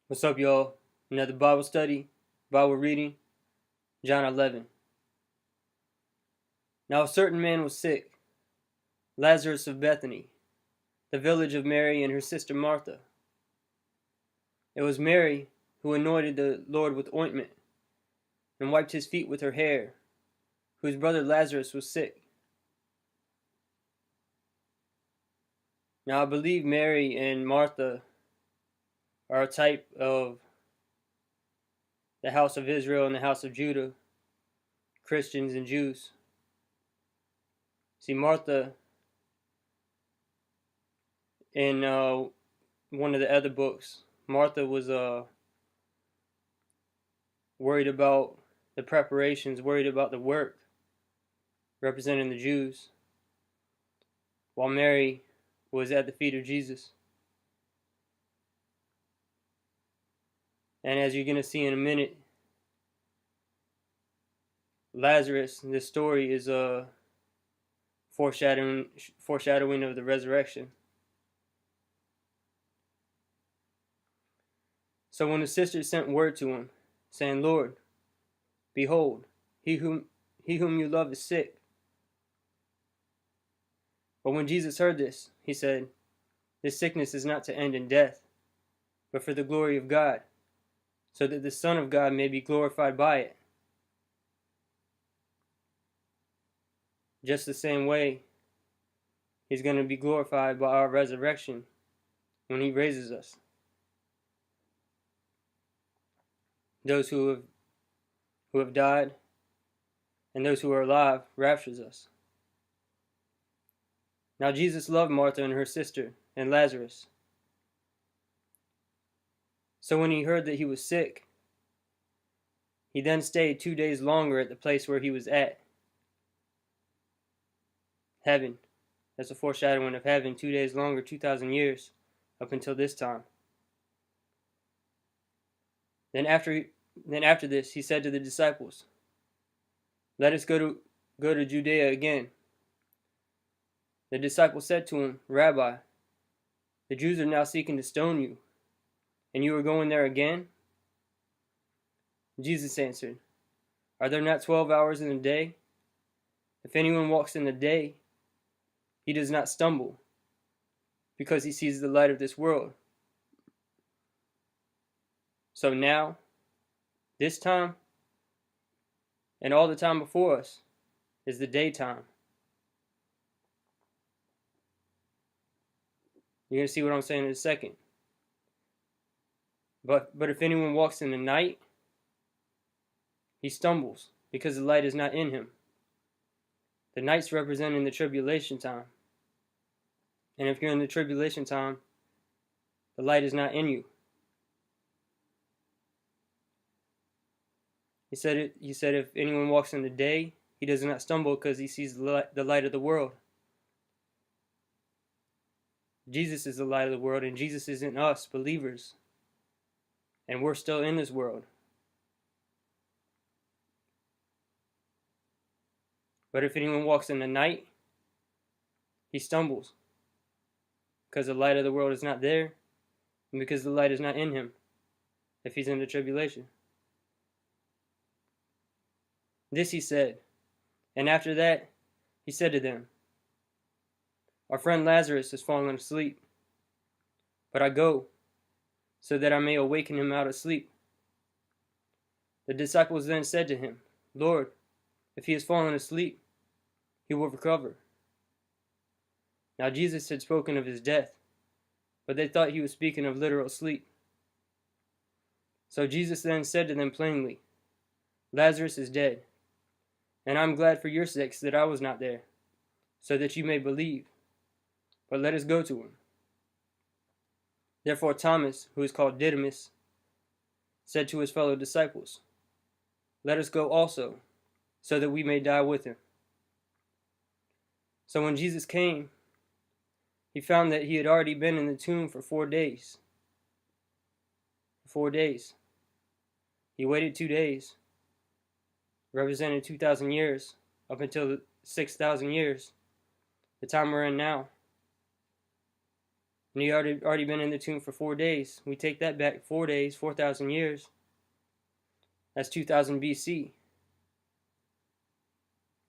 What's up, y'all? Another Bible study, Bible reading, John 11. Now a certain man was sick, Lazarus of Bethany, the village of Mary and her sister Martha. It was Mary who anointed the Lord with ointment and wiped his feet with her hair, whose brother Lazarus was sick. Now I believe Mary and Martha are a type of the house of Israel and the house of Judah, Christians and Jews. See, Martha, in one of the other books, Martha was worried about the preparations, worried about the work, representing the Jews, while Mary was at the feet of Jesus. And as you're going to see in a minute, Lazarus, this story is a foreshadowing of the resurrection. So when the sisters sent word to him, saying, "Lord, behold, he whom you love is sick." But when Jesus heard this, he said, "This sickness is not to end in death, but for the glory of God, so that the Son of God may be glorified by it." Just the same way, he's going to be glorified by our resurrection when he raises us. Those who have died and those who are alive raptures us. Now Jesus loved Martha and her sister and Lazarus. So when he heard that he was sick, he then stayed 2 days longer at the place where he was at. Heaven. That's a foreshadowing of heaven. 2 days longer, 2,000 years, up until this time. Then after this, he said to the disciples, "Let us go to Judea again." The disciples said to him, "Rabbi, the Jews are now seeking to stone you, and you are going there again?" Jesus answered, "Are there not 12 hours in the day? If anyone walks in the day, he does not stumble, because he sees the light of this world. So now, this time, and all the time before us, is the daytime." You're going to see what I'm saying in a second. But if anyone walks in the night, he stumbles, because the light is not in him. The night's representing the tribulation time. And if you're in the tribulation time, the light is not in you. He said if anyone walks in the day, he does not stumble because he sees the light of the world. Jesus is the light of the world, and Jesus is in us, believers. And we're still in this world. But if anyone walks in the night, he stumbles, because the light of the world is not there, and because the light is not in him, if he's in the tribulation. This he said, and after that he said to them, "Our friend Lazarus has fallen asleep, but I go, so that I may awaken him out of sleep." The disciples then said to him, "Lord, if he has fallen asleep, he will recover." Now Jesus had spoken of his death, but they thought he was speaking of literal sleep. So Jesus then said to them plainly, "Lazarus is dead, and I'm glad for your sakes that I was not there, so that you may believe. But let us go to him." Therefore Thomas, who is called Didymus, said to his fellow disciples, "Let us go also, so that we may die with him." So when Jesus came, he found that he had already been in the tomb for 4 days. For 4 days. He waited 2 days, representing 2,000 years, up until 6,000 years, the time we're in now. And he already been in the tomb for 4 days. We take that back 4 days, 4,000 years. That's 2000 BC.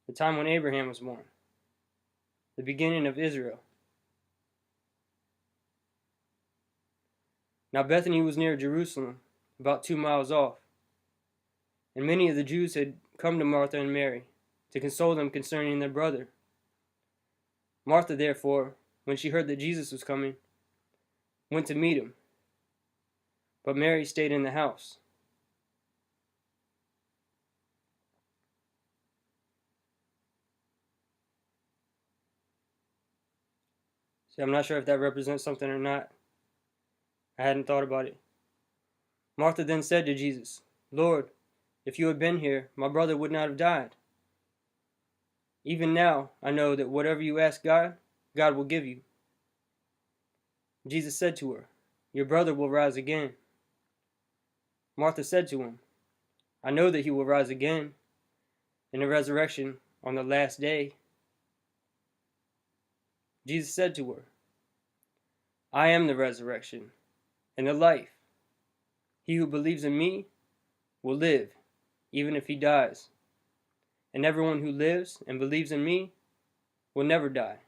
The time when Abraham was born. The beginning of Israel. Now Bethany was near Jerusalem, about 2 miles off. And many of the Jews had come to Martha and Mary to console them concerning their brother. Martha, therefore, when she heard that Jesus was coming, went to meet him. But Mary stayed in the house. See, I'm not sure if that represents something or not. I hadn't thought about it. Martha then said to Jesus, "Lord, if you had been here, my brother would not have died. Even now, I know that whatever you ask God, God will give you." Jesus said to her, "Your brother will rise again." Martha said to him, "I know that he will rise again in the resurrection on the last day." Jesus said to her, "I am the resurrection and the life. He who believes in me will live, even if he dies. And everyone who lives and believes in me will never die."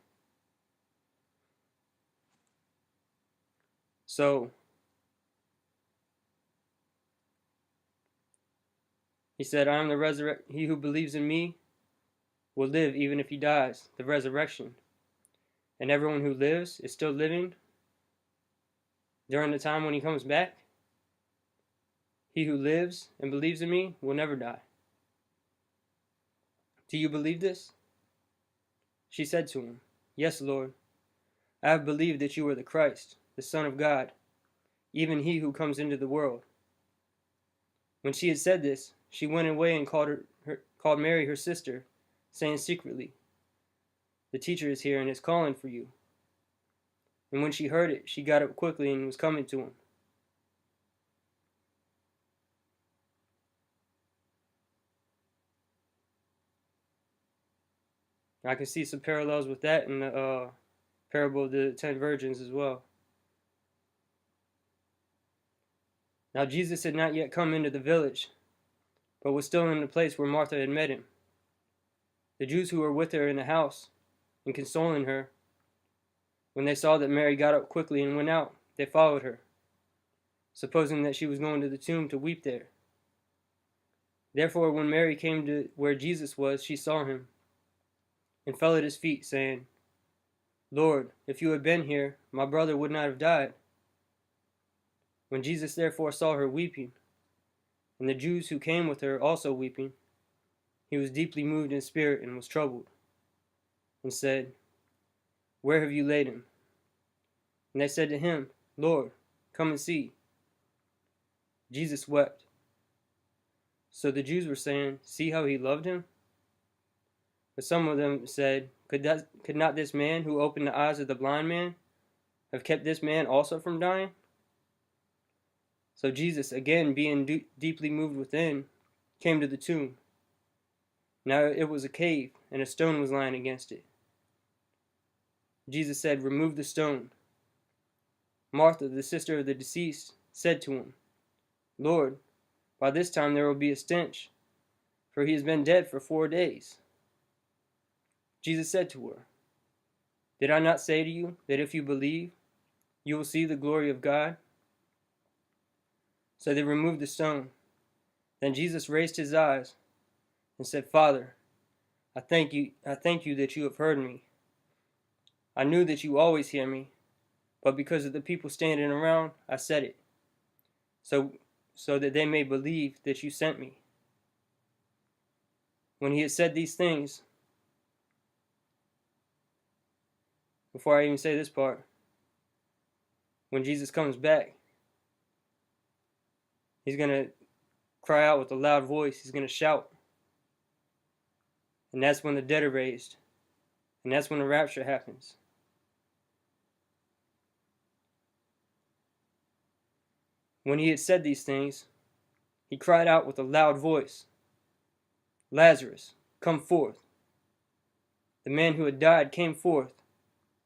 So, he said, "I am the resurrection. He who believes in me will live even if he dies," the resurrection. And everyone who lives is still living during the time when he comes back. He who lives and believes in me will never die. Do you believe this? She said to him, "Yes, Lord. I have believed that you are the Christ, the Son of God, even he who comes into the world." When she had said this, she went away and called Mary her sister, saying secretly, "The teacher is here and is calling for you." And when she heard it, she got up quickly and was coming to him. I can see some parallels with that in the parable of the 10 virgins as well. Now Jesus had not yet come into the village, but was still in the place where Martha had met him. The Jews who were with her in the house and consoling her, when they saw that Mary got up quickly and went out, they followed her, supposing that she was going to the tomb to weep there. Therefore, when Mary came to where Jesus was, she saw him and fell at his feet, saying, "Lord, if you had been here, my brother would not have died." When Jesus therefore saw her weeping, and the Jews who came with her also weeping, he was deeply moved in spirit and was troubled, and said, "Where have you laid him?" And they said to him, "Lord, come and see." Jesus wept. So the Jews were saying, "See how he loved him?" But some of them said, Could not this man who opened the eyes of the blind man have kept this man also from dying?" So Jesus, again being deeply moved within, came to the tomb. Now it was a cave, and a stone was lying against it. Jesus said, "Remove the stone." Martha, the sister of the deceased, said to him, "Lord, by this time there will be a stench, for he has been dead for 4 days." Jesus said to her, "Did I not say to you that if you believe, you will see the glory of God?" So they removed the stone. Then Jesus raised his eyes and said, "Father, I thank you that you have heard me. I knew that you always hear me, but because of the people standing around, I said it, so that they may believe that you sent me." When he had said these things, before I even say this part, when Jesus comes back, he's going to cry out with a loud voice. He's going to shout. And that's when the dead are raised. And that's when the rapture happens. When he had said these things, he cried out with a loud voice, "Lazarus, come forth." The man who had died came forth,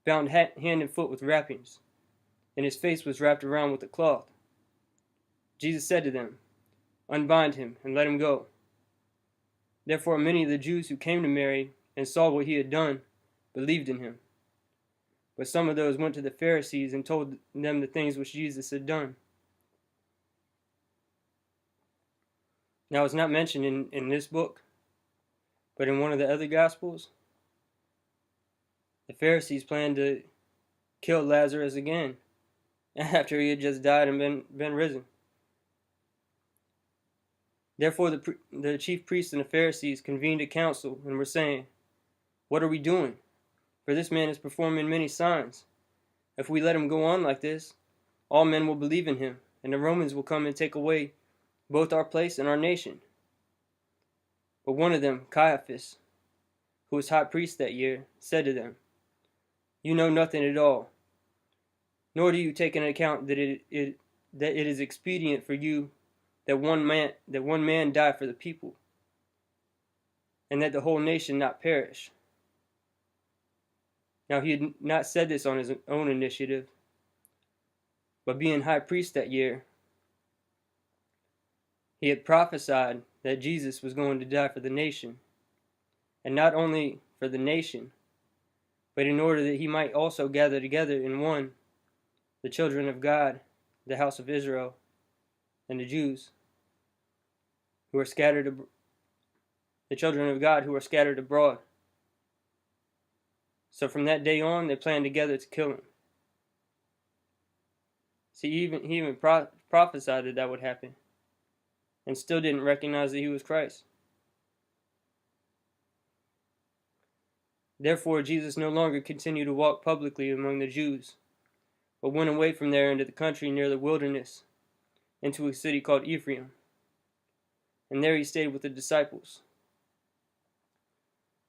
bound hand and foot with wrappings, and his face was wrapped around with a cloth. Jesus said to them, "Unbind him and let him go." Therefore many of the Jews who came to Mary and saw what he had done believed in him. But some of those went to the Pharisees and told them the things which Jesus had done. Now it's not mentioned in this book, but in one of the other Gospels, the Pharisees planned to kill Lazarus again after he had just died and been risen. Therefore the chief priests and the Pharisees convened a council and were saying, "What are we doing? For this man is performing many signs. If we let him go on like this, all men will believe in him, and the Romans will come and take away both our place and our nation." But one of them, Caiaphas, who was high priest that year, said to them, "You know nothing at all, nor do you take into account that it is expedient for you that one man die for the people, and that the whole nation not perish." Now he had not said this on his own initiative, but being high priest that year, he had prophesied that Jesus was going to die for the nation, and not only for the nation, but in order that he might also gather together in one the children of God, the house of Israel, and the Jews who are scattered, the children of God who are scattered abroad. So from that day on, they planned together to kill him. See, he even prophesied that would happen, and still didn't recognize that he was Christ. Therefore, Jesus no longer continued to walk publicly among the Jews, but went away from there into the country near the wilderness, into a city called Ephraim. And there he stayed with the disciples.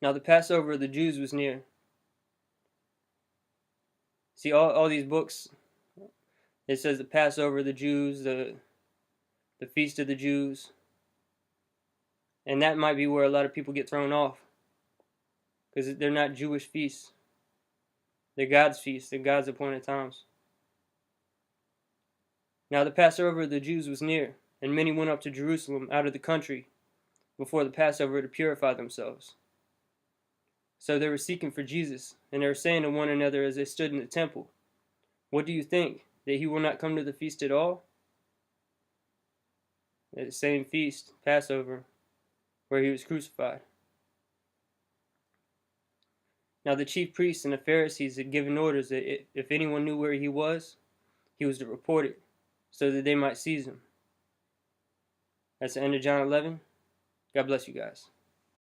Now the Passover of the Jews was near. See, all these books, it says the Passover of the Jews, the Feast of the Jews. And that might be where a lot of people get thrown off, because they're not Jewish feasts. They're God's feasts. They're God's appointed times. Now the Passover of the Jews was near, and many went up to Jerusalem out of the country before the Passover to purify themselves. So they were seeking for Jesus, and they were saying to one another as they stood in the temple, "What do you think, that he will not come to the feast at all?" At the same feast, Passover, where he was crucified. Now the chief priests and the Pharisees had given orders that if anyone knew where he was to report it, so that they might seize him. That's the end of John 11. God bless you guys.